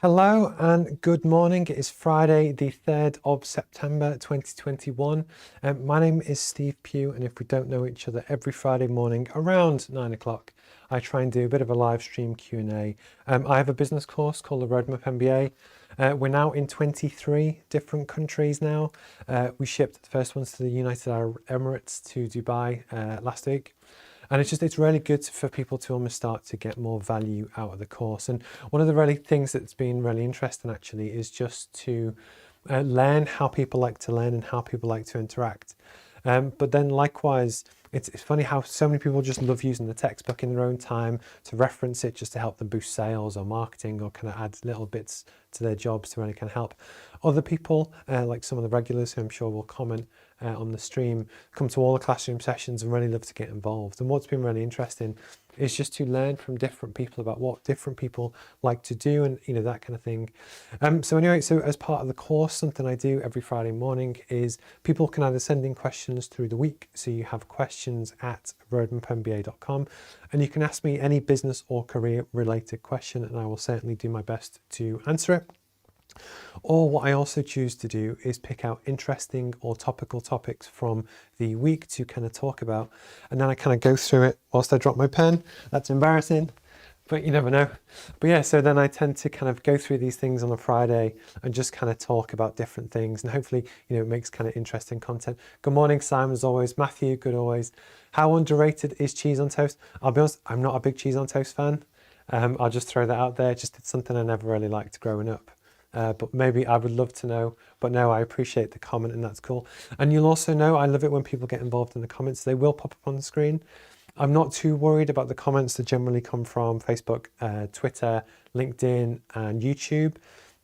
Hello and good morning. It is Friday, the 3rd of September 2021. My name is Steve Pugh, and if we don't know each other, every Friday morning around 9 o'clock, I try and do a bit of a live stream Q&A. I have a business course called the Roadmap MBA. We're now in 23 different countries now. We shipped the first ones to the United Arab Emirates to Dubai last week. And it's really good for people to almost start to get more value out of the course. And one of the really things that's been really interesting actually is just to learn how people like to learn and how people like to interact. But then likewise, it's funny how so many people just love using the textbook in their own time to reference it just to help them boost sales or marketing or kind of add little bits to their jobs to really kind of help. Other people, like some of the regulars who I'm sure will comment on the stream, come to all the classroom sessions and really love to get involved. And what's been really interesting is just to learn from different people about what different people like to do and that kind of thing. So as part of the course, something I do every Friday morning is people can either send in questions through the week. So you have questions at roadmapmba.com and you can ask me any business or career related question and I will certainly do my best to answer it. Or what I also choose to do is pick out interesting or topical topics from the week to kind of talk about. And then I kind of go through it whilst I drop my pen. That's embarrassing, but you never know. But yeah, so then I tend to kind of go through these things on a Friday and just kind of talk about different things. And hopefully, it makes kind of interesting content. Good morning, Simon, as always. Matthew, good always. How underrated is cheese on toast? I'll be honest, I'm not a big cheese on toast fan. I'll just throw that out there. Just it's something I never really liked growing up. But maybe I would love to know, but no, I appreciate the comment and that's cool. And you'll also know, I love it when people get involved in the comments. They will pop up on the screen. I'm not too worried about the comments that generally come from Facebook, Twitter, LinkedIn and YouTube,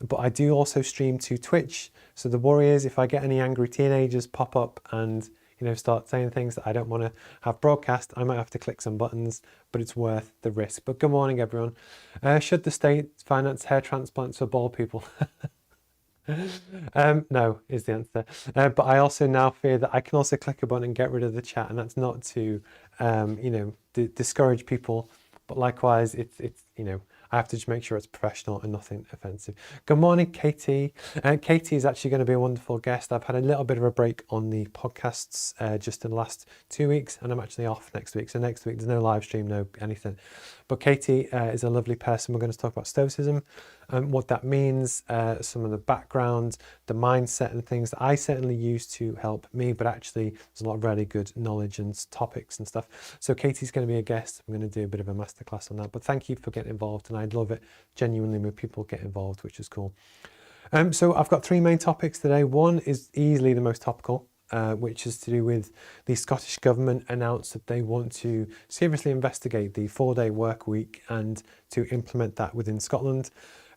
but I do also stream to Twitch. So the worry is if I get any angry teenagers pop up and start saying things that I don't want to have broadcast, I might have to click some buttons, but it's worth the risk. But good morning, everyone. Should the state finance hair transplants for bald people? No, is the answer. But I also now fear that I can also click a button and get rid of the chat, and that's not to, discourage people. But likewise, it's I have to just make sure it's professional and nothing offensive. Good morning, Katie. Katie is actually going to be a wonderful guest. I've had a little bit of a break on the podcasts just in the last 2 weeks, and I'm actually off next week. So next week, there's no live stream, no anything. But Katie is a lovely person. We're going to talk about Stoicism and what that means, some of the background, the mindset and things that I certainly use to help me, but actually there's a lot of really good knowledge and topics and stuff. So Katie's going to be a guest. I'm going to do a bit of a masterclass on that, but thank you for getting involved. And I'd love it genuinely when people get involved, which is cool. So I've got 3 main topics today. One is easily the most topical, which is to do with the Scottish Government announced that they want to seriously investigate the 4-day work week and to implement that within Scotland.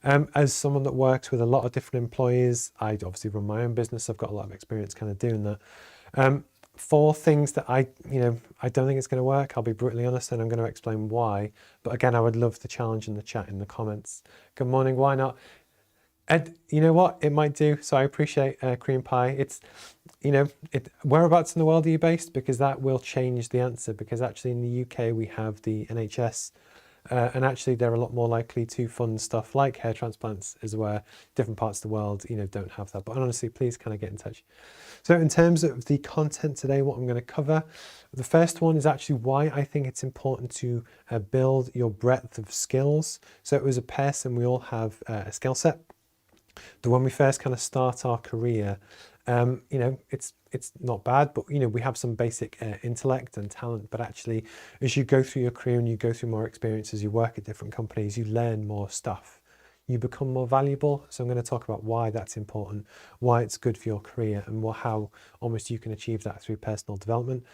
As someone that works with a lot of different employees, I obviously run my own business. I've got a lot of experience kind of doing that. 4 things that I don't think it's going to work. I'll be brutally honest and I'm going to explain why. But again, I would love the challenge in the chat in the comments. Good morning, why not? Ed, you know what? It might do. So I appreciate cream pie. It's, whereabouts in the world are you based? Because that will change the answer. Because actually in the UK, we have the NHS. And actually they're a lot more likely to fund stuff like hair transplants as where different parts of the world, don't have that. But honestly, please kind of get in touch. So in terms of the content today, what I'm going to cover, the first one is actually why I think it's important to build your breadth of skills. So as a person, we all have a skill set. That when we first kind of start our career, it's not bad, but we have some basic intellect and talent. But actually, as you go through your career and you go through more experiences, you work at different companies, you learn more stuff. You become more valuable. So I'm going to talk about why that's important, why it's good for your career, and how almost you can achieve that through personal development.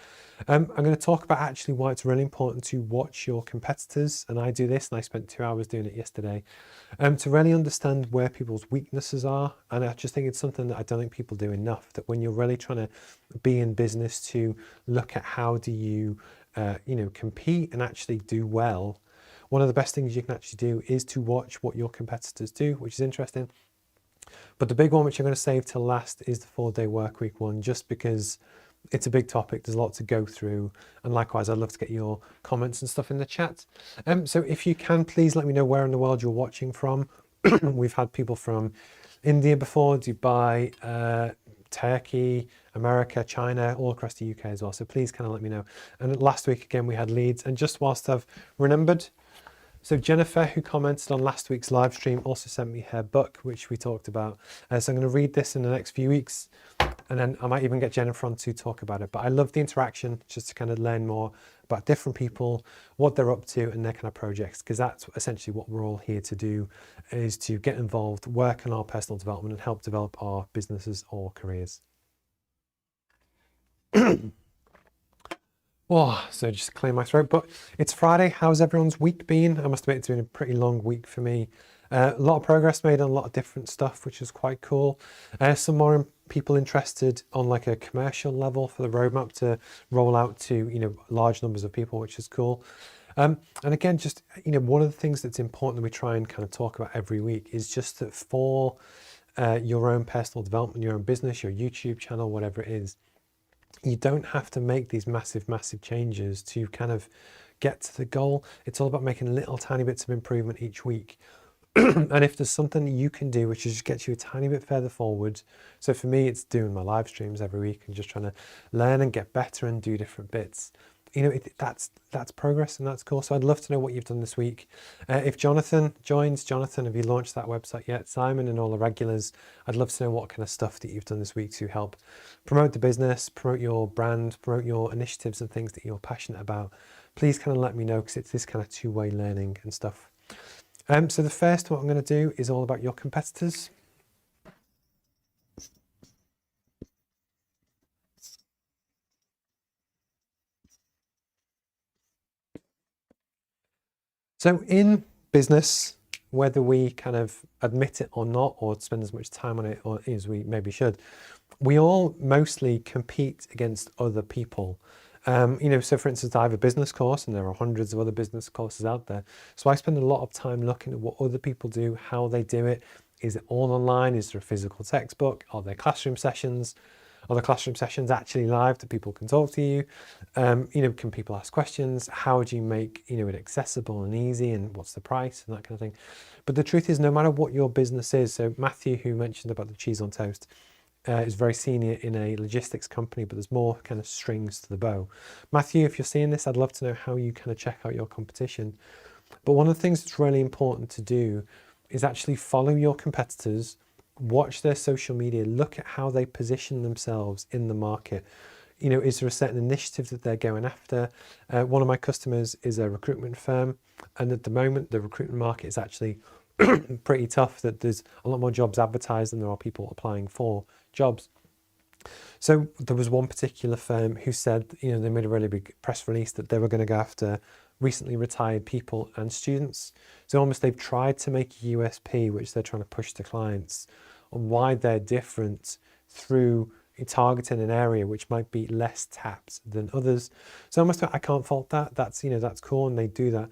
I'm going to talk about actually why it's really important to watch your competitors. And I do this, and I spent 2 hours doing it yesterday, to really understand where people's weaknesses are. And I just think it's something that I don't think people do enough, that when you're really trying to be in business, to look at how do you, compete and actually do well. One of the best things you can actually do is to watch what your competitors do, which is interesting. But the big one, which I'm going to save till last, is the 4-day work week one, just because it's a big topic. There's a lot to go through. And likewise, I'd love to get your comments and stuff in the chat. So if you can, please let me know where in the world you're watching from. We've had people from India before, Dubai, Turkey, America, China, all across the UK as well. So please kind of let me know. And last week again, we had Leeds. And just whilst I've remembered, so Jennifer, who commented on last week's live stream, also sent me her book, which we talked about. So I'm going to read this in the next few weeks, and then I might even get Jennifer on to talk about it. But I love the interaction, just to kind of learn more about different people, what they're up to, and their kind of projects, because that's essentially what we're all here to do, is to get involved, work on our personal development, and help develop our businesses or careers. Oh, so just clear my throat. But it's Friday. How's everyone's week been? I must admit it's been a pretty long week for me. A lot of progress made on a lot of different stuff, which is quite cool. Some more people interested on like a commercial level for the roadmap to roll out to large numbers of people, which is cool. And again, just one of the things that's important that we try and kind of talk about every week is just that for your own personal development, your own business, your YouTube channel, whatever it is, you don't have to make these massive changes to kind of get to the goal. It's all about making little tiny bits of improvement each week. And if there's something that you can do which just gets you a tiny bit further forward, so for me it's doing my live streams every week and just trying to learn and get better and do different bits, that's progress, and that's cool. So I'd love to know what you've done this week. If Jonathan joins, Jonathan, have you launched that website yet? Simon and all the regulars, I'd love to know what kind of stuff that you've done this week to help promote the business, promote your brand, promote your initiatives and things that you're passionate about. Please kind of let me know, because it's this kind of two-way learning and stuff. So the first what I'm going to do is all about your competitors. So in business, whether we kind of admit it or not, or spend as much time on it or as we maybe should, we all mostly compete against other people. So for instance, I have a business course and there are hundreds of other business courses out there. So I spend a lot of time looking at what other people do, how they do it. Is it all online? Is there a physical textbook? Are there classroom sessions? Are the classroom sessions actually live that people can talk to you? Can people ask questions? How do you make it accessible and easy, and what's the price and that kind of thing? But the truth is, no matter what your business is, so Matthew, who mentioned about the cheese on toast, is very senior in a logistics company, but there's more kind of strings to the bow. Matthew, if you're seeing this, I'd love to know how you kind of check out your competition. But one of the things that's really important to do is actually follow your competitors, watch their social media, look at how they position themselves in the market. Is there a certain initiative that they're going after? One of my customers is a recruitment firm, and at the moment the recruitment market is actually pretty tough, that there's a lot more jobs advertised than there are people applying for jobs. So there was one particular firm who said, they made a really big press release that they were going to go after recently retired people and students. So almost they've tried to make a USP, which they're trying to push to clients, on why they're different through targeting an area which might be less tapped than others. So almost I can't fault that. That's cool, and they do that.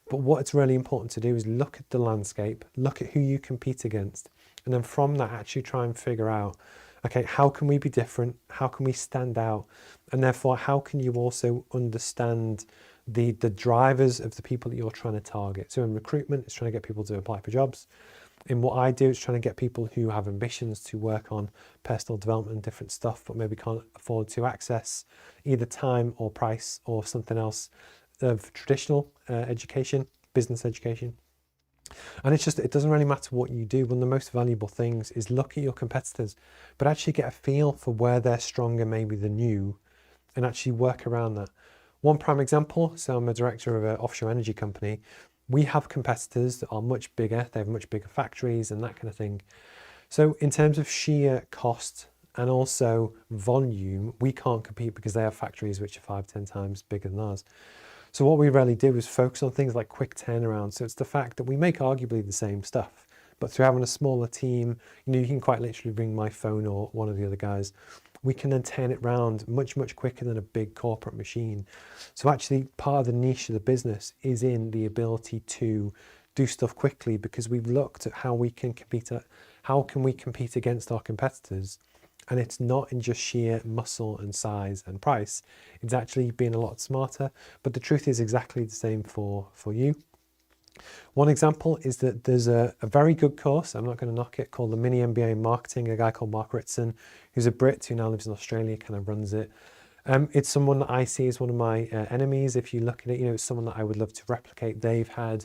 But what it's really important to do is look at the landscape, look at who you compete against, and then from that actually try and figure out, okay, how can we be different? How can we stand out? And therefore, how can you also understand the drivers of the people that you're trying to target? So in recruitment, it's trying to get people to apply for jobs. In what I do, it's trying to get people who have ambitions to work on personal development and different stuff, but maybe can't afford to access either time or price or something else of traditional education, business education. And it doesn't really matter what you do. One of the most valuable things is look at your competitors, but actually get a feel for where they're stronger maybe than you, and actually work around that. One prime example, so I'm a director of an offshore energy company. We have competitors that are much bigger. They have much bigger factories and that kind of thing. So in terms of sheer cost and also volume, we can't compete because they have factories which are 5-10 times bigger than ours. So what we really do is focus on things like quick turnaround. So it's the fact that we make arguably the same stuff, but through having a smaller team, you can quite literally ring my phone or one of the other guys. We can then turn it around much quicker than a big corporate machine. So actually part of the niche of the business is in the ability to do stuff quickly, because we've looked at how we can compete against our competitors. And it's not in just sheer muscle and size and price. It's actually being a lot smarter. But the truth is exactly the same for you. One example is that there's a very good course, I'm not going to knock it, called the Mini MBA in Marketing. A guy called Mark Ritson, who's a Brit who now lives in Australia, kind of runs it. It's someone that I see as one of my enemies. If you look at it, it's someone that I would love to replicate. They've had,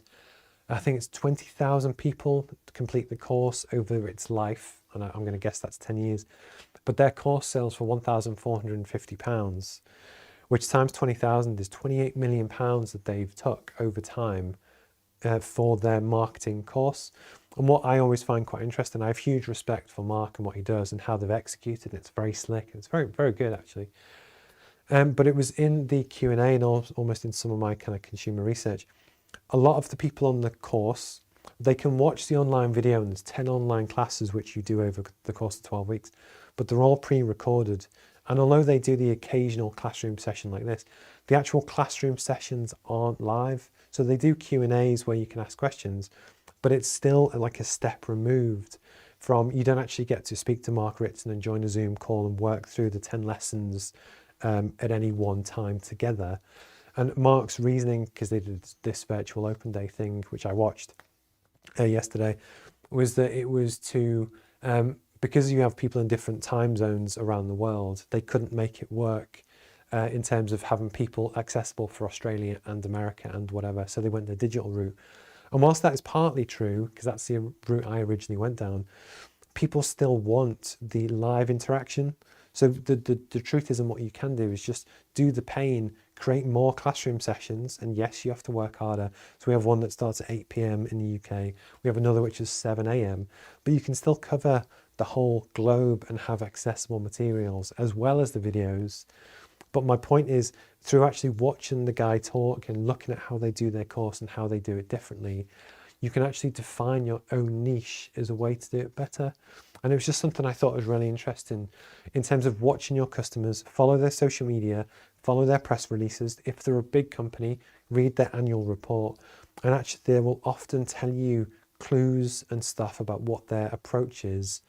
I think it's 20,000 people complete the course over its life, and I'm going to guess that's 10 years. But their course sells for £1,450, which times 20,000 is £28 million that they've took over time for their marketing course. And what I always find quite interesting, I have huge respect for Mark and what he does and how they've executed. It's very slick. It's very, very good, actually. But it was in the Q&A and almost in some of my kind of consumer research. A lot of the people on the course, they can watch the online video, and there's 10 online classes which you do over the course of 12 weeks, but they're all pre-recorded. And although they do the occasional classroom session like this, the actual classroom sessions aren't live. So they do Q&As where you can ask questions, but it's still like a step removed from, you don't actually get to speak to Mark Ritson and join a Zoom call and work through the 10 lessons at any one time together. And Mark's reasoning, because they did this virtual open day thing, which I watched yesterday, was that it was to, because you have people in different time zones around the world, they couldn't make it work in terms of having people accessible for Australia and America and whatever. So they went the digital route. And whilst that is partly true, because that's the route I originally went down, people still want the live interaction. So the truth is, and what you can do is just do the pain, create more classroom sessions. And yes, you have to work harder. So we have one that starts at 8 p.m. in the UK. We have another which is 7 a.m. But you can still cover the whole globe and have accessible materials as well as the videos. But my point is, through actually watching the guy talk and looking at how they do their course and how they do it differently, you can actually define your own niche as a way to do it better. And it was just something I thought was really interesting in terms of watching your customers, follow their social media, follow their press releases. If they're a big company, read their annual report. And actually they will often tell you clues and stuff about what their approach is.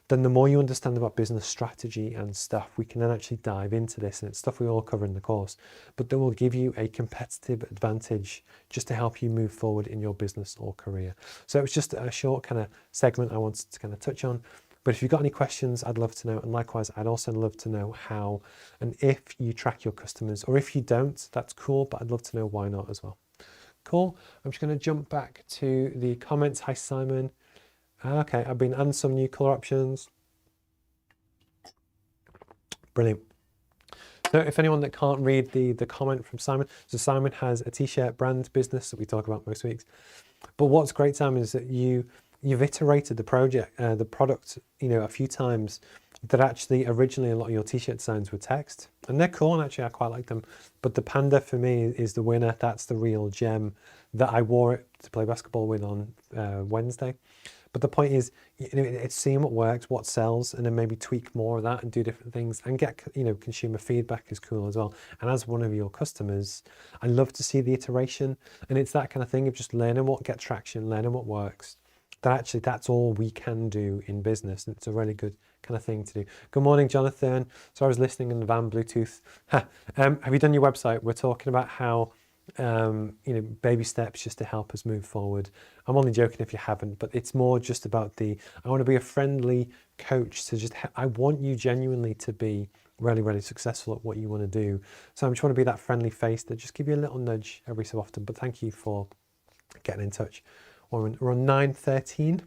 Then the more you understand about business strategy and stuff, we can then actually dive into this, and it's stuff we all cover in the course, but that will give you a competitive advantage just to help you move forward in your business or career. So it was just a short kind of segment I wanted to kind of touch on. But if you've got any questions, I'd love to know. And likewise, I'd also love to know how and if you track your customers, or if you don't, that's cool, but I'd love to know why not as well. Cool. I'm just going to jump back to the comments. Hi, Simon. Okay, I've been adding some new color options. Brilliant. So if anyone that can't read the comment from Simon, so Simon has a t-shirt brand business that we talk about most weeks. But what's great, Simon, is that you've iterated the product, a few times. That actually originally a lot of your t-shirt designs were text, and they're cool, and actually I quite like them. But the panda for me is the winner. That's the real gem that I wore it to play basketball with on Wednesday. But the point is, it's seeing what works, what sells, and then maybe tweak more of that and do different things and get, consumer feedback is cool as well. And as one of your customers, I love to see the iteration, and it's that kind of thing of just learning what gets traction, learning what works. That's all we can do in business, and it's a really good kind of thing to do. Good morning, Jonathan. So I was listening in the van, Bluetooth. Have you done your website? We're talking about how, baby steps just to help us move forward. I'm only joking if you haven't, but it's more just about I want to be a friendly coach to I want you genuinely to be really, really successful at what you want to do. So I'm just want to be that friendly face that just give you a little nudge every so often. But thank you for getting in touch. We're on 9:13.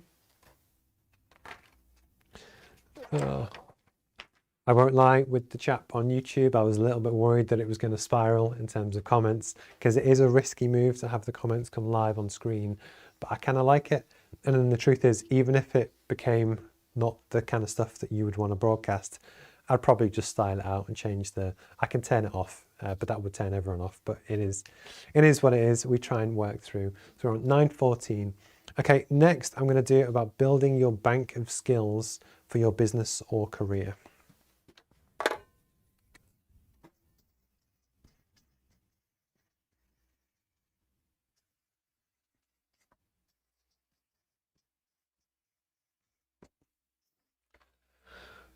I won't lie, with the chap on YouTube, I was a little bit worried that it was going to spiral in terms of comments, because it is a risky move to have the comments come live on screen, but I kind of like it. And then the truth is, even if it became not the kind of stuff that you would want to broadcast, I'd probably just style it out and change I can turn it off, but that would turn everyone off. But it is what it is. We try and work through. So we're on 9:14. Okay, next I'm going to do about building your bank of skills for your business or career.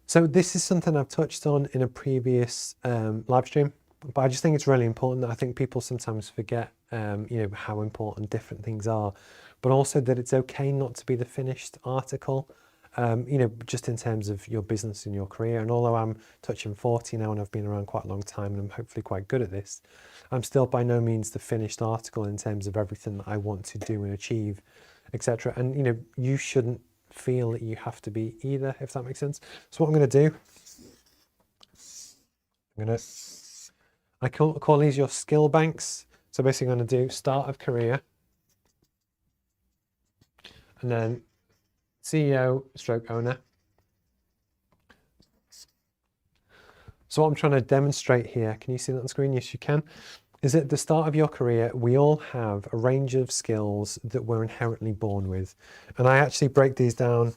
So this is something I've touched on in a previous live stream. But I just think it's really important that I think people sometimes forget, how important different things are, but also that it's okay not to be the finished article, just in terms of your business and your career. And although I'm touching 40 now and I've been around quite a long time and I'm hopefully quite good at this, I'm still by no means the finished article in terms of everything that I want to do and achieve, etc. And, you shouldn't feel that you have to be either, if that makes sense. So what I'm going to do, I call these your skill banks. So basically I'm going to do start of career and then CEO stroke owner. So what I'm trying to demonstrate here, can you see that on the screen? Yes, you can. Is at the start of your career, we all have a range of skills that we're inherently born with. And I actually break these down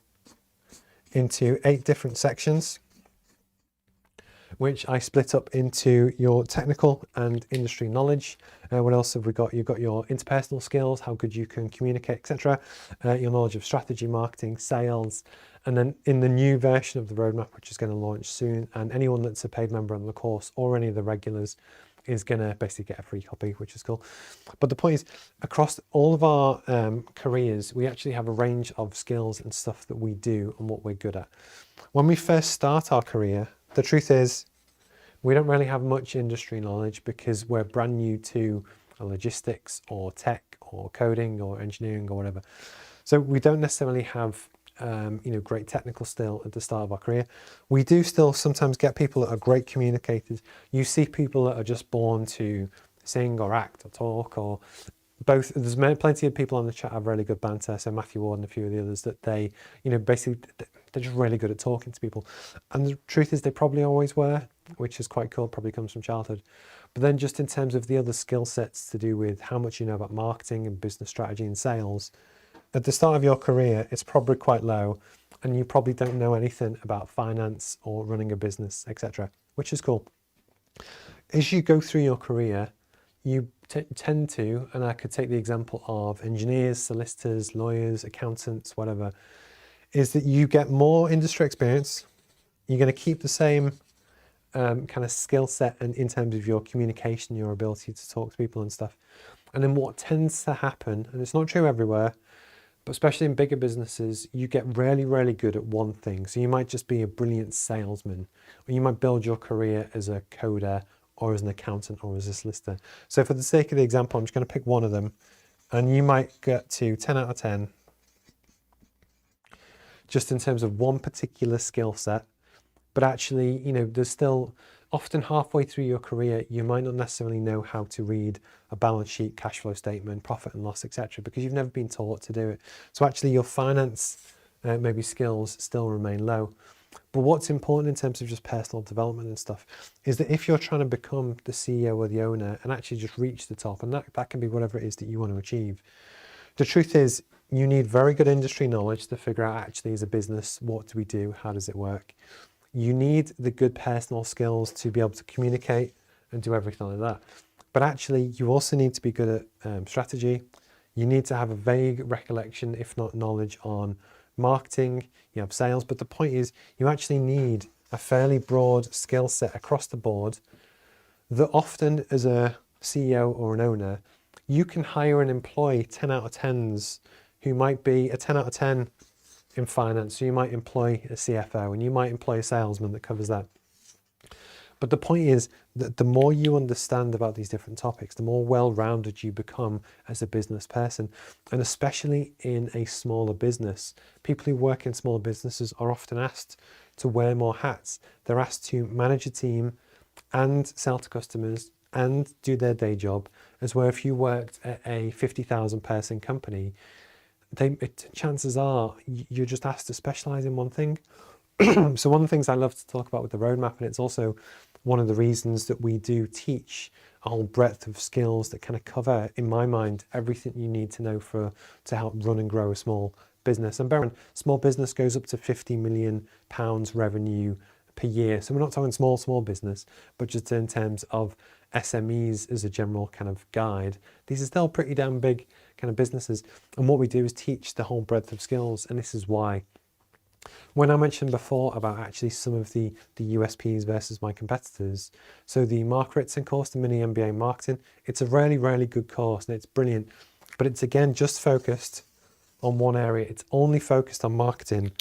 into 8 different sections, which I split up into your technical and industry knowledge. What else have we got? You've got your interpersonal skills, how good you can communicate, etc. Your knowledge of strategy, marketing, sales. And then in the new version of the roadmap, which is going to launch soon, and anyone that's a paid member on the course or any of the regulars is going to basically get a free copy, which is cool. But the point is, across all of our careers, we actually have a range of skills and stuff that we do and what we're good at. When we first start our career, the truth is, we don't really have much industry knowledge because we're brand new to logistics or tech or coding or engineering or whatever. So we don't necessarily have great technical skill at the start of our career. We do still sometimes get people that are great communicators. You see people that are just born to sing or act or talk or both. There's plenty of people on the chat have really good banter. So Matthew Ward and a few of the others that they, basically they're just really good at talking to people. And the truth is they probably always were, which is quite cool, probably comes from childhood. But then just in terms of the other skill sets to do with how much you know about marketing and business strategy and sales, at the start of your career, it's probably quite low and you probably don't know anything about finance or running a business, etc., which is cool. As you go through your career, you tend to, and I could take the example of engineers, solicitors, lawyers, accountants, whatever, is that you get more industry experience. You're going to keep the same kind of skill set and in terms of your communication, your ability to talk to people and stuff. And then what tends to happen, and it's not true everywhere, but especially in bigger businesses, you get really, really good at one thing. So you might just be a brilliant salesman, or you might build your career as a coder or as an accountant or as a solicitor. So for the sake of the example, I'm just going to pick one of them, and you might get to 10 out of 10 just in terms of one particular skill set. But actually, there's still often halfway through your career, you might not necessarily know how to read a balance sheet, cash flow statement, profit and loss, etc., because you've never been taught to do it. So actually your finance maybe skills still remain low. But what's important in terms of just personal development and stuff is that if you're trying to become the CEO or the owner and actually just reach the top, and that can be whatever it is that you want to achieve, the truth is you need very good industry knowledge to figure out actually as a business, what do we do? How does it work? You need the good personal skills to be able to communicate and do everything like that. But actually, you also need to be good at strategy. You need to have a vague recollection, if not knowledge, on marketing. You have sales. But the point is, you actually need a fairly broad skill set across the board that often as a CEO or an owner, you can hire and employ 10 out of 10s who might be a 10 out of 10 in finance. So you might employ a CFO and you might employ a salesman that covers that. But the point is that the more you understand about these different topics, the more well-rounded you become as a business person. And especially in a smaller business, people who work in smaller businesses are often asked to wear more hats. They're asked to manage a team and sell to customers and do their day job, as where if you worked at a 50,000 person company, chances are you're just asked to specialize in one thing. So one of the things I love to talk about with the roadmap, and it's also one of the reasons that we do teach a whole breadth of skills that kind of cover, in my mind, everything you need to know to help run and grow a small business. And bear in mind, small business goes up to £50 million revenue per year. So we're not talking small business, but just in terms of SMEs as a general kind of guide, these are still pretty damn big kind of businesses. And what we do is teach the whole breadth of skills. And this is why When I mentioned before about actually some of the USPs versus my competitors, so the Mark Ritson course, the Mini MBA Marketing, it's a really, really good course and it's brilliant, but it's again just focused on one area. It's only focused on marketing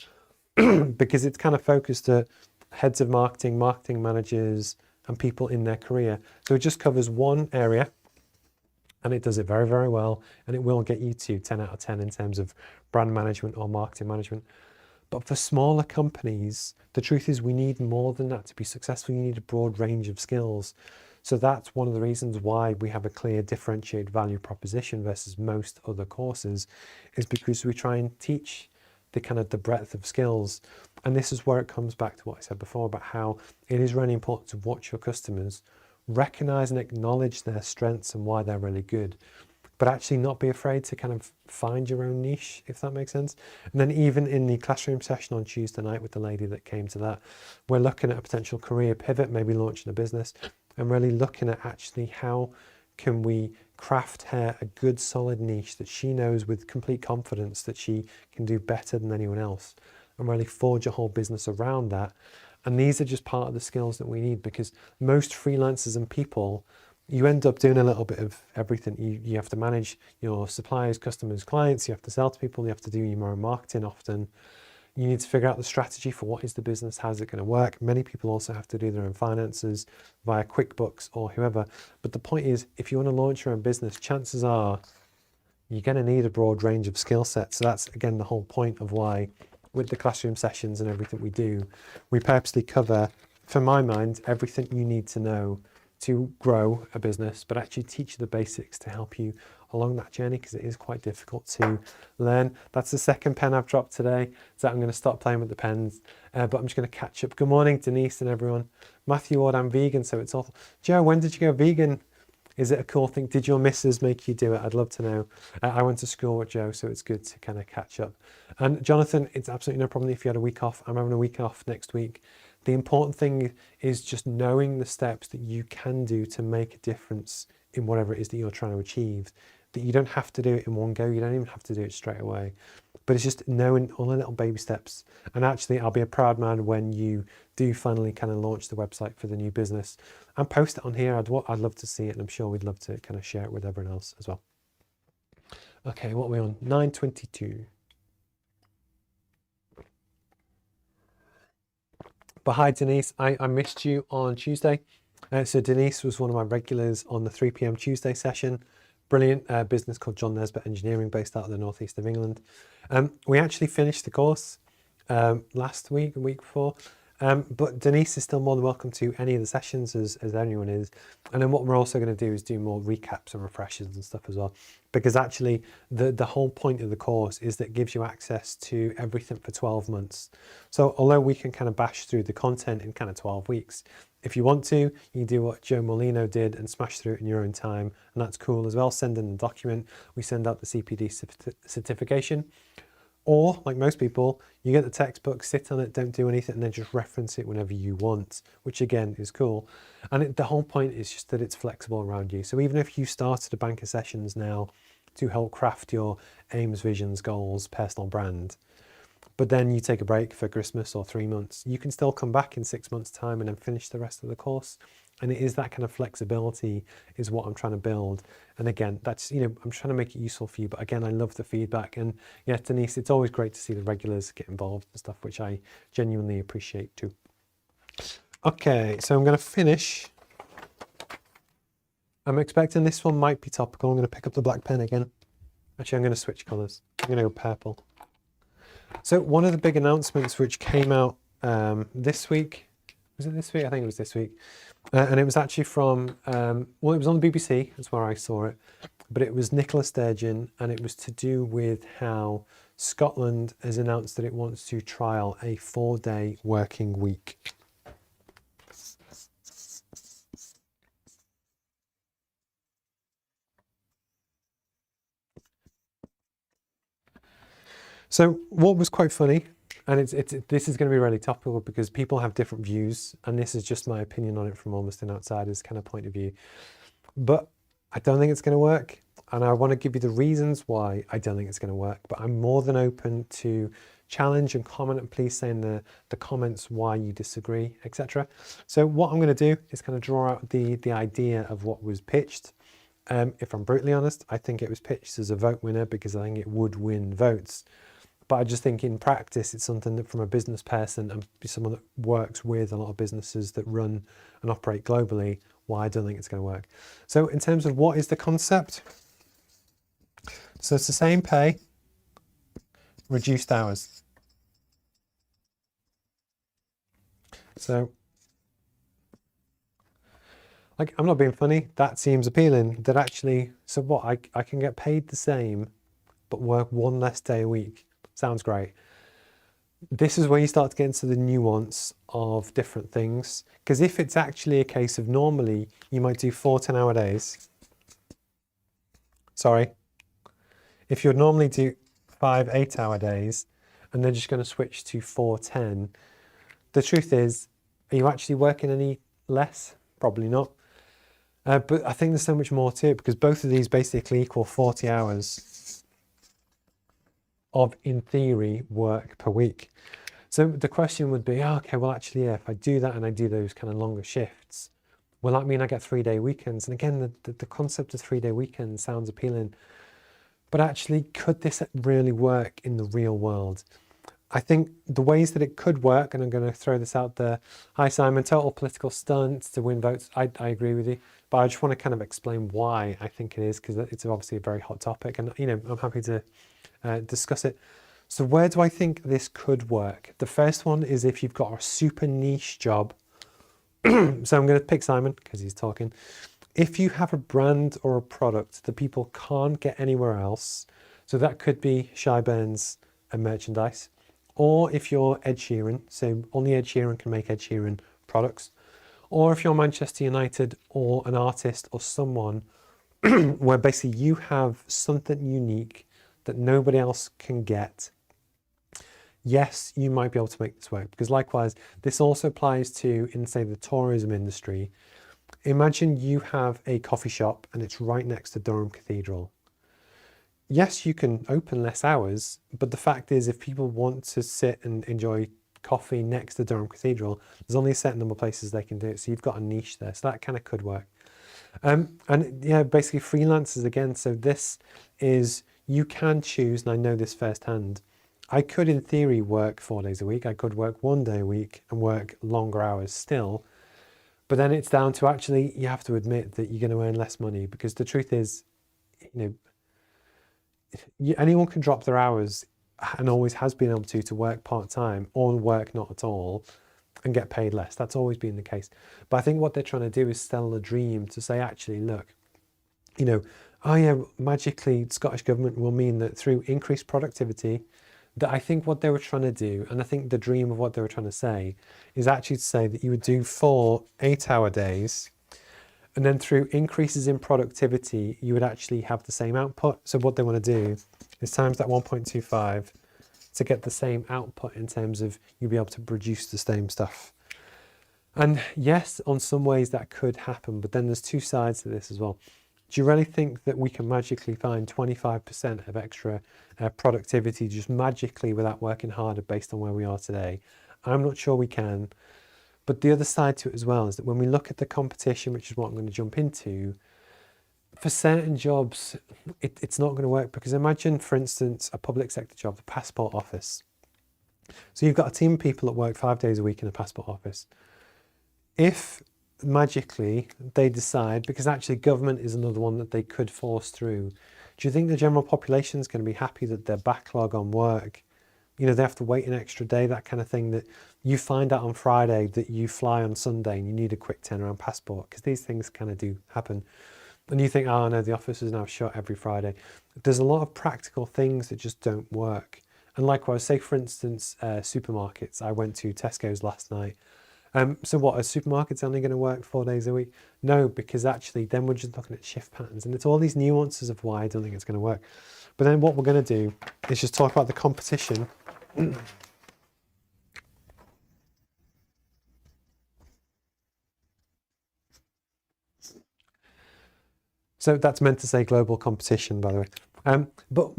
because it's kind of focused at heads of marketing, marketing managers, and people in their career. So it just covers one area and it does it very, very well, and it will get you to 10 out of 10 in terms of brand management or marketing management. But for smaller companies, the truth is we need more than that to be successful. You need a broad range of skills. So that's one of the reasons why we have a clear differentiated value proposition versus most other courses, is because we try and teach the kind of the breadth of skills. And this is where it comes back to what I said before about how it is really important to watch your customers, recognize and acknowledge their strengths and why they're really good, but actually not be afraid to kind of find your own niche, if that makes sense. And then even in the classroom session on Tuesday night with the lady that came to that, we're looking at a potential career pivot, maybe launching a business, and really looking at actually how can we craft her a good solid niche that she knows with complete confidence that she can do better than anyone else, and really forge a whole business around that. And these are just part of the skills that we need, because most freelancers and people, you end up doing a little bit of everything. You have to manage your suppliers, customers, clients, you have to sell to people, you have to do your own marketing often. You need to figure out the strategy for what is the business, how's it going to work. Many people also have to do their own finances via QuickBooks or whoever. But the point is, if you want to launch your own business, chances are you're going to need a broad range of skill sets. So that's, again, the whole point of why with the classroom sessions and everything we do, we purposely cover, for my mind, everything you need to know to grow a business, but actually teach you the basics to help you along that journey, because it is quite difficult to learn. That's the second pen I've dropped today, so I'm going to stop playing with the pens, but I'm just going to catch up. Good morning, Denise and everyone. Matthew Ward, I'm vegan, so it's all. Joe, when did you go vegan? Is it a cool thing? Did your missus make you do it? I'd love to know. I went to school with Joe, so it's good to kind of catch up. And Jonathan, it's absolutely no problem if you had a week off. I'm having a week off next week. The important thing is just knowing the steps that you can do to make a difference in whatever it is that you're trying to achieve. That you don't have to do it in one go. You don't even have to do it straight away. But it's just knowing all the little baby steps. And actually, I'll be a proud man when you do finally kind of launch the website for the new business and post it on here. I'd love to see it, and I'm sure we'd love to kind of share it with everyone else as well. Okay, what are we on? 9:22. But hi, Denise. I missed you on Tuesday. So Denise was one of my regulars on the 3 p.m. Tuesday session. Brilliant business called John Nesbitt Engineering, based out of the northeast of England. We actually finished the course last week, the week before. But Denise is still more than welcome to any of the sessions, as anyone is. And then what we're also going to do is do more recaps and refreshers and stuff as well. Because actually the whole point of the course is that it gives you access to everything for 12 months. So although we can kind of bash through the content in kind of 12 weeks, if you want to, you do what Joe Molino did and smash through it in your own time. And that's cool as well. Send in the document. We send out the CPD certification. Or, like most people, you get the textbook, sit on it, don't do anything, and then just reference it whenever you want, which again is cool. And the whole point is just that it's flexible around you. So even if you started a bank of sessions now to help craft your aims, visions, goals, personal brand, but then you take a break for Christmas or 3 months, you can still come back in 6 months' time and then finish the rest of the course. And it is that kind of flexibility is what I'm trying to build. And again, that's, I'm trying to make it useful for you. But again, I love the feedback. And yeah, Denise, it's always great to see the regulars get involved and stuff, which I genuinely appreciate too. Okay, so I'm going to finish. I'm expecting this one might be topical. I'm going to pick up the black pen again. Actually, I'm going to switch colours. I'm going to go purple. So one of the big announcements which came out this week, was it this week? I think it was this week. And it was actually from, well, it was on the BBC, that's where I saw it, but it was Nicola Sturgeon, and it was to do with how Scotland has announced that it wants to trial a 4-day working week. So what was quite funny, and this is going to be really topical because people have different views, and this is just my opinion on it from almost an outsider's kind of point of view. But I don't think it's going to work, and I want to give you the reasons why I don't think it's going to work. But I'm more than open to challenge and comment, and please say in the comments why you disagree, etc. So what I'm going to do is kind of draw out the idea of what was pitched. If I'm brutally honest, I think it was pitched as a vote winner because I think it would win votes. But I just think in practice, it's something that from a business person and someone that works with a lot of businesses that run and operate globally, why I don't think it's going to work. So in terms of what is the concept? So it's the same pay, reduced hours. So, like, I'm not being funny, that seems appealing. That actually, so what, I can get paid the same, but work one less day a week. Sounds great. This is where you start to get into the nuance of different things. Because if it's actually a case of normally you might do 4 10-hour days. Sorry. If you'd normally do 5 8-hour days and they're just going to switch to 4 10, the truth is, are you actually working any less? Probably not. But I think there's so much more to it because both of these basically equal 40 hours of, in theory, work per week. So the question would be, okay, well, actually, yeah, if I do that and I do those kind of longer shifts, will that mean I get 3-day weekends? And again, the concept of 3-day weekends sounds appealing. But actually, could this really work in the real world? I think the ways that it could work, and I'm going to throw this out there. Hi, Simon, total political stunt to win votes. I agree with you, but I just want to kind of explain why I think it is, because it's obviously a very hot topic, and I'm happy to discuss it. So where do I think this could work? The first one is if you've got a super niche job. So I'm going to pick Simon because he's talking. If you have a brand or a product that people can't get anywhere else, so that could be Shyburns and merchandise, or if you're Ed Sheeran, so only Ed Sheeran can make Ed Sheeran products, or if you're Manchester United or an artist or someone where basically you have something unique that nobody else can get, yes, you might be able to make this work. Because likewise, this also applies to, in say, the tourism industry. Imagine you have a coffee shop and it's right next to Durham Cathedral. Yes, you can open less hours, but the fact is if people want to sit and enjoy coffee next to Durham Cathedral, there's only a certain number of places they can do it. So you've got a niche there. So that kind of could work. And yeah, basically freelancers again. So this is, you can choose, and I know this firsthand, I could in theory work 4 days a week. I could work 1 day a week and work longer hours still. But then it's down to actually, you have to admit that you're going to earn less money, because the truth is, anyone can drop their hours and always has been able to work part-time or work not at all and get paid less. That's always been the case. But I think what they're trying to do is sell a dream to say, actually, look, oh yeah, magically Scottish government will mean that through increased productivity, that I think what they were trying to do, and I think the dream of what they were trying to say, is actually to say that you would do 4 8-hour days, and then through increases in productivity, you would actually have the same output. So what they want to do is times that 1.25 to get the same output in terms of you'll be able to produce the same stuff. And yes, on some ways that could happen, but then there's two sides to this as well. Do you really think that we can magically find 25% of extra productivity just magically without working harder based on where we are today? I'm not sure we can. But the other side to it as well is that when we look at the competition, which is what I'm going to jump into, for certain jobs, it's not going to work. Because imagine, for instance, a public sector job, the passport office. So you've got a team of people that work 5 days a week in a passport office. If magically they decide, because actually government is another one that they could force through, do you think the general population is going to be happy that their backlog on work, they have to wait an extra day, that kind of thing, that you find out on Friday that you fly on Sunday and you need a quick turnaround passport, because these things kind of do happen. And you think, oh no, the office is now shut every Friday. There's a lot of practical things that just don't work. And likewise, say for instance, supermarkets. I went to Tesco's last night. So what, are supermarkets only going to work 4 days a week? No, because actually then we're just looking at shift patterns, and it's all these nuances of why I don't think it's going to work. But then what we're going to do is just talk about the competition. So that's meant to say global competition, by the way. But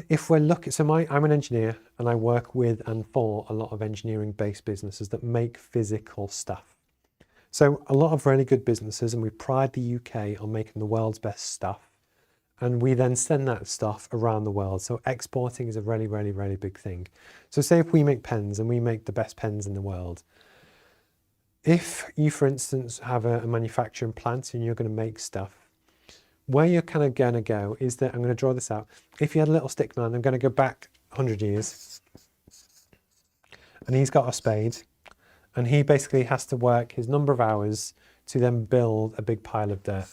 if we're looking, so I'm an engineer, and I work with and for a lot of engineering-based businesses that make physical stuff. So a lot of really good businesses, and we pride the UK on making the world's best stuff, and we then send that stuff around the world. So exporting is a really, really, really big thing. So say if we make pens and we make the best pens in the world, if you, for instance, have a manufacturing plant and you're going to make stuff, where you're kind of going to go is that, I'm going to draw this out. If you had a little stick man, I'm going to go back 100 years, and he's got a spade, and he basically has to work his number of hours to then build a big pile of dirt.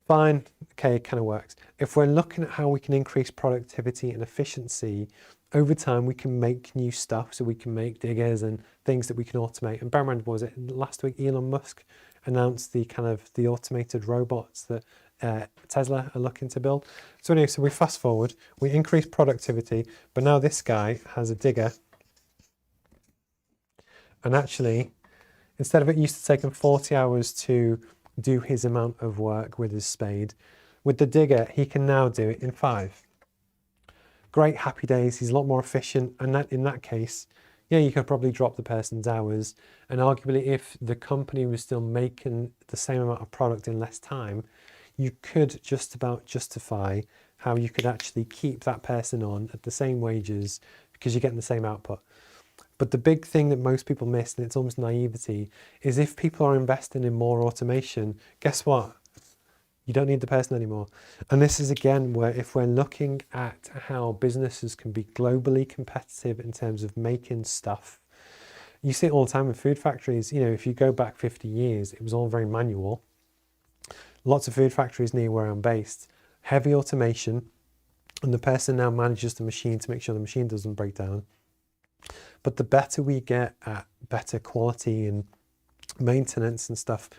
Fine, okay, it kind of works. If we're looking at how we can increase productivity and efficiency, over time we can make new stuff, so we can make diggers and things that we can automate. And bear in mind, was it last week Elon Musk announced the automated robots that Tesla are looking to build. So anyway, so we fast forward, we increase productivity, but now this guy has a digger, and actually, instead of it used to take him 40 hours to do his amount of work with his spade, with the digger, he can now do it in 5. Great, happy days, he's a lot more efficient, and that in that case, yeah, you could probably drop the person's hours, and arguably if the company was still making the same amount of product in less time, you could just about justify how you could actually keep that person on at the same wages because you're getting the same output. But the big thing that most people miss, and it's almost naivety, is if people are investing in more automation, guess what? You don't need the person anymore. And this is again where, if we're looking at how businesses can be globally competitive in terms of making stuff, you see it all the time in food factories. You know, if you go back 50 years, it was all very manual. Lots of food factories near where I'm based, heavy automation, and the person now manages the machine to make sure the machine doesn't break down. But the better we get at better quality and maintenance and stuff,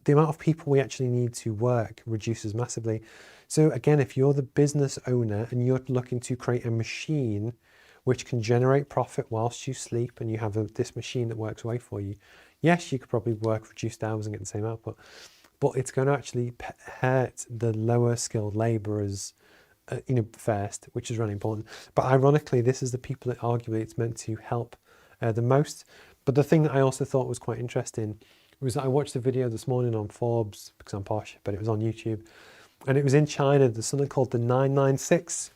the amount of people we actually need to work reduces massively. So again, if you're the business owner and you're looking to create a machine which can generate profit whilst you sleep, and you have this machine that works away for you, yes, you could probably work reduced hours and get the same output, but it's going to actually hurt the lower skilled labourers first, which is really important. But ironically, this is the people that arguably it's meant to help the most. But the thing that I also thought was quite interesting was that I watched a video this morning on Forbes, because I'm posh, but it was on YouTube, and it was in China. There's something called the 996,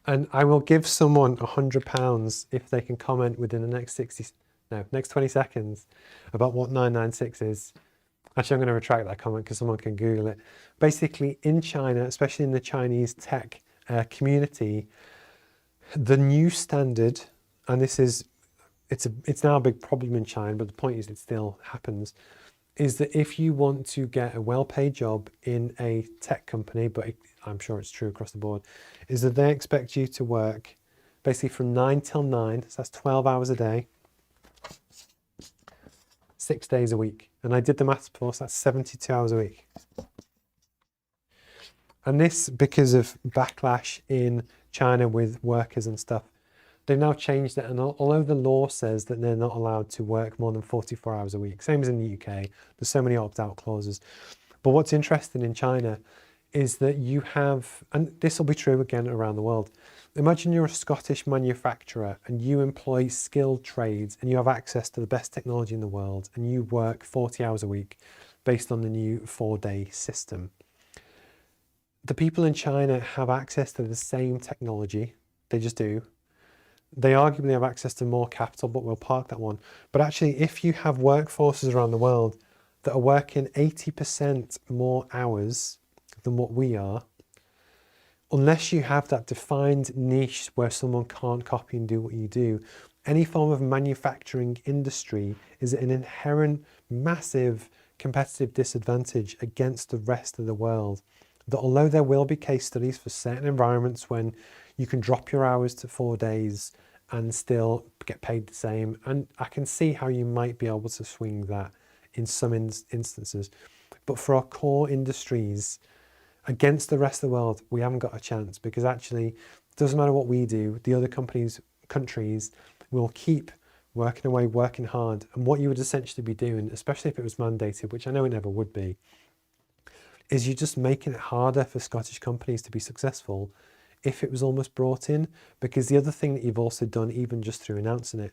and I will give someone £100 if they can comment within the next 20 seconds about what 996 is. Actually, I'm going to retract that comment because someone can Google it. Basically, in China, especially in the Chinese tech community, the new standard, and it's now a big problem in China, but the point is it still happens, is that if you want to get a well-paid job in a tech company, but I'm sure it's true across the board, is that they expect you to work basically from 9 till 9, so that's 12 hours a day, 6 days a week. And I did the maths before, so that's 72 hours a week. And this, because of backlash in China with workers and stuff, they've now changed it. And although the law says that they're not allowed to work more than 44 hours a week, same as in the UK, there's so many opt-out clauses. But what's interesting in China is that you have, and this will be true again around the world, imagine you're a Scottish manufacturer and you employ skilled trades and you have access to the best technology in the world, and you work 40 hours a week based on the new 4-day system. The people in China have access to the same technology, they just do. They arguably have access to more capital, but we'll park that one. But actually, if you have workforces around the world that are working 80% more hours than what we are, unless you have that defined niche where someone can't copy and do what you do, any form of manufacturing industry is an inherent massive competitive disadvantage against the rest of the world. That although there will be case studies for certain environments when you can drop your hours to 4 days and still get paid the same, and I can see how you might be able to swing that in some instances, but for our core industries, against the rest of the world, we haven't got a chance, because actually it doesn't matter what we do, the other countries will keep working away, working hard. And what you would essentially be doing, especially if it was mandated, which I know it never would be, is you're just making it harder for Scottish companies to be successful if it was almost brought in. Because the other thing that you've also done, even just through announcing it,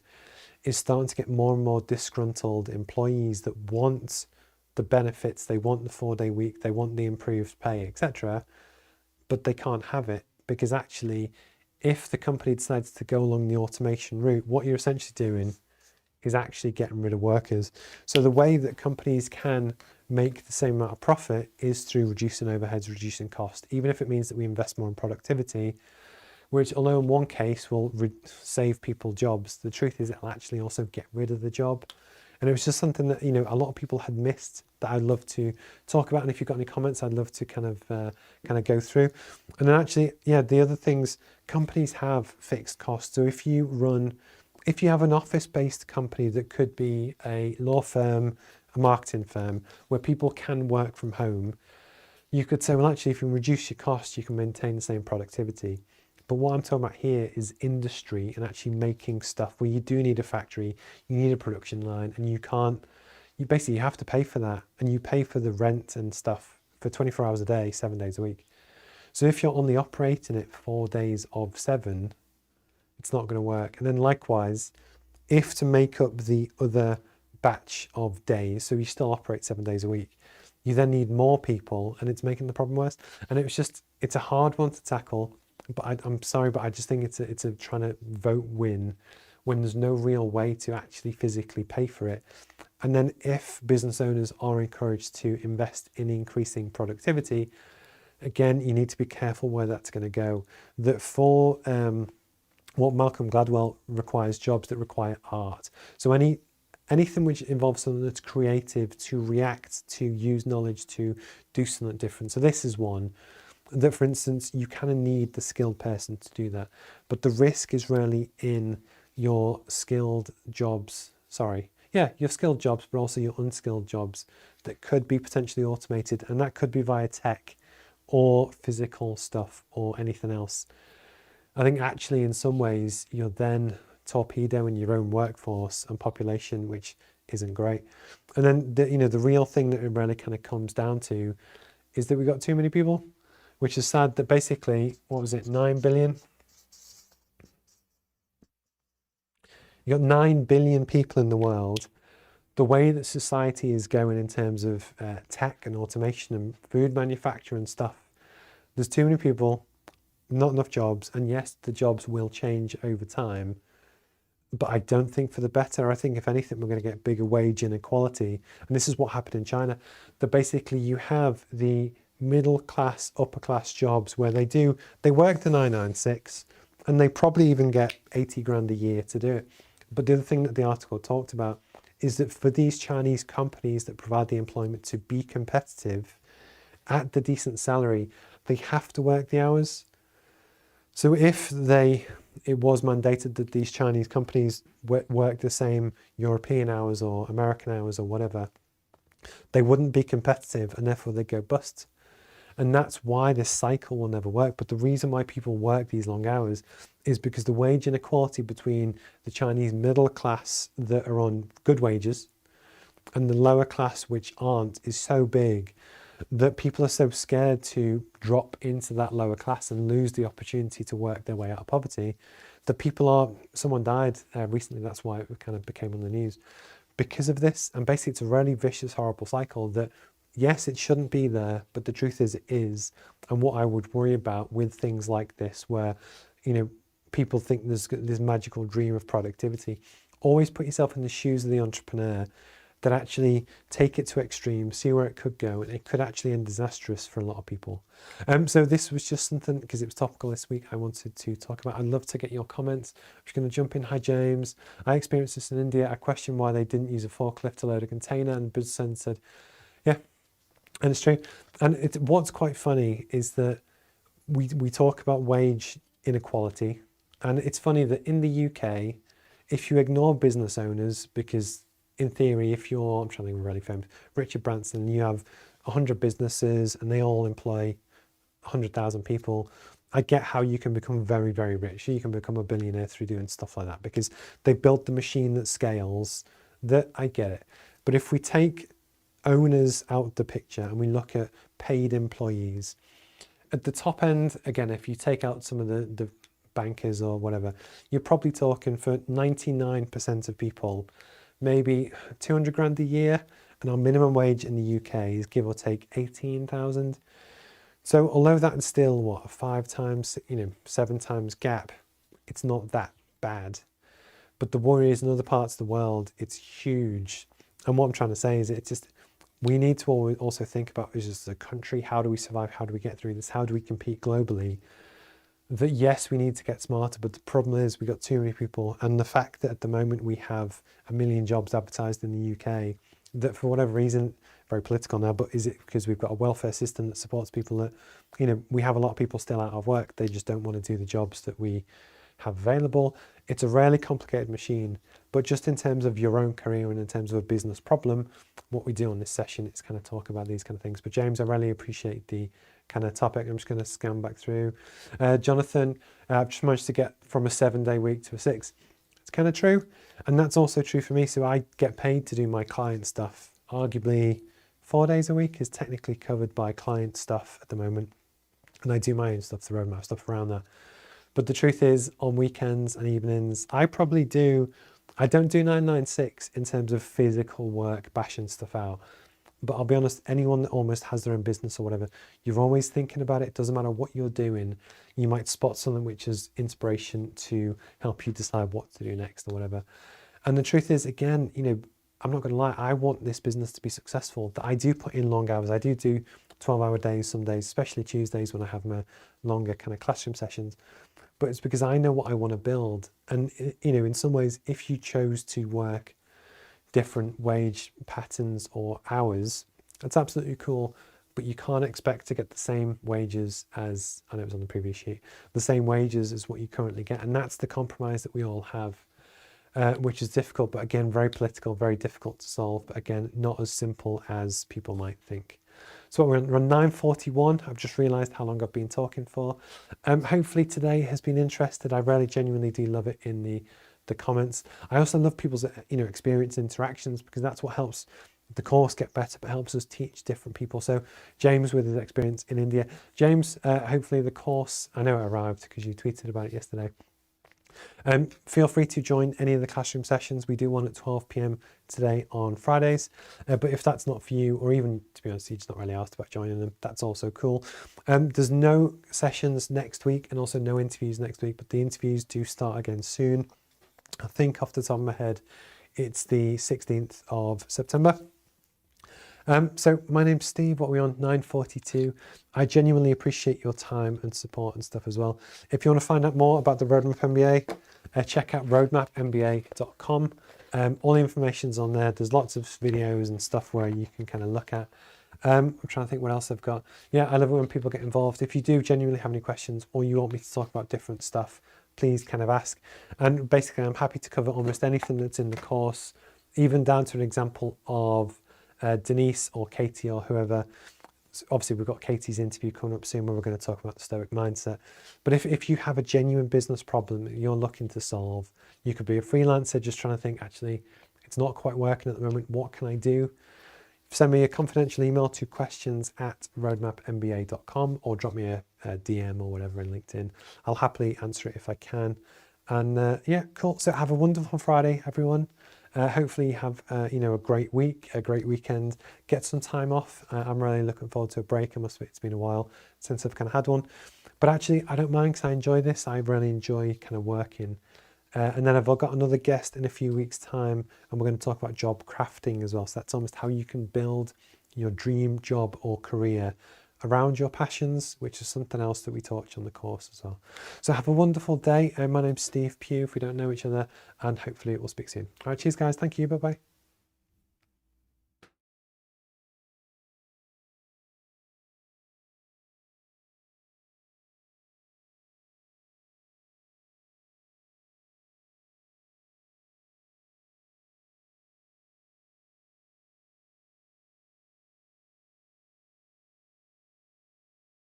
is starting to get more and more disgruntled employees that want the benefits, they want the 4-day week, they want the improved pay, etc., but they can't have it because actually, if the company decides to go along the automation route, what you're essentially doing is actually getting rid of workers. So the way that companies can make the same amount of profit is through reducing overheads, reducing cost, even if it means that we invest more in productivity, which, although in one case will save people jobs, the truth is it'll actually also get rid of the job. And it was just something that, you know, a lot of people had missed that I'd love to talk about. And if you've got any comments, I'd love to kind of go through. And then actually, yeah, the other things, companies have fixed costs. So if you have an office-based company that could be a law firm, a marketing firm, where people can work from home, you could say, well, actually, if you reduce your costs, you can maintain the same productivity. But what I'm talking about here is industry and actually making stuff where you do need a factory, you need a production line, and you basically have to pay for that, and you pay for the rent and stuff for 24 hours a day, 7 days a week. So if you're only operating it 4 days of 7, it's not going to work. And then likewise, if to make up the other batch of days, so you still operate 7 days a week, you then need more people, and it's making the problem worse. And it's a hard one to tackle. But I'm sorry, but I just think it's a trying to vote win when there's no real way to actually physically pay for it. And then if business owners are encouraged to invest in increasing productivity, again, you need to be careful where that's going to go. That for what Malcolm Gladwell requires, jobs that require art. So anything which involves something that's creative, to react, to use knowledge, to do something different. So this is one that, for instance, you kind of need the skilled person to do that. But the risk is really in your skilled jobs, your skilled jobs, but also your unskilled jobs that could be potentially automated, and that could be via tech or physical stuff or anything else. I think actually in some ways you're then torpedoing your own workforce and population, which isn't great. And then the real thing that it really kind of comes down to is that we've got too many people, which is sad. That basically, 9 billion? You got 9 billion people in the world. The way that society is going in terms of tech and automation and food manufacture and stuff, there's too many people, not enough jobs. And yes, the jobs will change over time, but I don't think for the better. I think if anything, we're going to get bigger wage inequality. And this is what happened in China, that basically you have the middle class, upper class jobs where they work the 996 and they probably even get 80 grand a year to do it. But the other thing that the article talked about is that for these Chinese companies that provide the employment to be competitive at the decent salary, they have to work the hours. So if it was mandated that these Chinese companies work the same European hours or American hours or whatever, they wouldn't be competitive and therefore they'd go bust. And that's why this cycle will never work. But the reason why people work these long hours is because the wage inequality between the Chinese middle class that are on good wages and the lower class which aren't is so big that people are so scared to drop into that lower class and lose the opportunity to work their way out of poverty that someone died recently, that's why it kind of became on the news, because of this. And basically it's a really vicious, horrible cycle that, yes, it shouldn't be there, but the truth is it is. And what I would worry about with things like this, where, people think there's this magical dream of productivity, always put yourself in the shoes of the entrepreneur that actually take it to extreme, see where it could go, and it could actually end disastrous for a lot of people. So this was just something, because it was topical this week, I wanted to talk about. I'd love to get your comments. I'm just going to jump in. Hi, James. I experienced this in India. I questioned why they didn't use a forklift to load a container, and business owner said, yeah, and it's true. And what's quite funny is that we talk about wage inequality, and it's funny that in the UK, if you ignore business owners, because in theory, if I'm trying to think of really famous, Richard Branson, you have 100 businesses and they all employ 100,000 people. I get how you can become very, very rich. You can become a billionaire through doing stuff like that because they built the machine that scales. That I get it. But if we take owners out the picture and we look at paid employees, at the top end, again, if you take out some of the bankers or whatever, you're probably talking for 99% of people, maybe 200 grand a year, and our minimum wage in the UK is give or take 18,000. So although that is still what, 5 times, 7 times gap, it's not that bad. But the worry is in other parts of the world, it's huge. And what I'm trying to say is it's just, we need to also think about this as a country, how do we survive, how do we get through this, how do we compete globally? That yes, we need to get smarter, but the problem is we've got too many people. And the fact that at the moment we have 1 million jobs advertised in the UK, that for whatever reason, very political now, but is it because we've got a welfare system that supports people that, we have a lot of people still out of work, they just don't want to do the jobs that we have available. It's a really complicated machine, but just in terms of your own career and in terms of a business problem, what we do on this session is kind of talk about these kind of things. But James, I really appreciate the kind of topic. I'm just going to scan back through. Jonathan, I've just managed to get from a 7-day week to a 6. It's kind of true. And that's also true for me. So I get paid to do my client stuff. Arguably 4 days a week is technically covered by client stuff at the moment. And I do my own stuff, the roadmap stuff around that. But the truth is, on weekends and evenings, I don't do 996 in terms of physical work, bashing stuff out. But I'll be honest, anyone that almost has their own business or whatever, you're always thinking about it. It doesn't matter what you're doing. You might spot something which is inspiration to help you decide what to do next or whatever. And the truth is, again, I'm not going to lie, I want this business to be successful. That I do put in long hours. I do 12-hour days some days, especially Tuesdays when I have my longer kind of classroom sessions. But it's because I know what I want to build. And, in some ways, if you chose to work different wage patterns or hours, that's absolutely cool. But you can't expect to get the same wages as, I know it was on the previous sheet, the same wages as what you currently get. And that's the compromise that we all have, which is difficult, but again, very political, very difficult to solve. But again, not as simple as people might think. So we're on 9:41. I've just realised how long I've been talking for. Hopefully today has been interested. I really genuinely do love it in the comments. I also love people's experience interactions, because that's what helps the course get better, but helps us teach different people. So James with his experience in India. James, hopefully the course, I know it arrived because you tweeted about it yesterday. Feel free to join any of the classroom sessions. We do one at 12 p.m. today on Fridays. But if that's not for you, or even, to be honest, you're just not really asked about joining them, that's also cool. There's no sessions next week and also no interviews next week, but the interviews do start again soon. I think off the top of my head, it's the 16th of September. So my name's Steve. What are we on? 9:42. I genuinely appreciate your time and support and stuff as well. If you want to find out more about the Roadmap MBA, check out roadmapmba.com. All the information's on there. There's lots of videos and stuff where you can kind of look at. I'm trying to think what else I've got. Yeah, I love it when people get involved. If you do genuinely have any questions or you want me to talk about different stuff, please kind of ask. And basically, I'm happy to cover almost anything that's in the course, even down to an example of Denise or Katie or whoever. So obviously, we've got Katie's interview coming up soon where we're going to talk about the Stoic mindset. But if you have a genuine business problem that you're looking to solve, you could be a freelancer just trying to think, actually, it's not quite working at the moment. What can I do? Send me a confidential email to questions@roadmapmba.com or drop me a DM or whatever in LinkedIn. I'll happily answer it if I can. And yeah, cool. So have a wonderful Friday, everyone. Hopefully you have a great week, a great weekend. Get some time off. I'm really looking forward to a break. I must admit, it's been a while since I've kind of had one. But actually, I don't mind because I enjoy this. I really enjoy kind of working. And then I've got another guest in a few weeks' time, and we're going to talk about job crafting as well. So that's almost how you can build your dream job or career around your passions, which is something else that we taught you on the course as well. So have a wonderful day. My name's Steve Pugh, if we don't know each other, and hopefully we'll speak soon. All right, cheers guys. Thank you. Bye-bye.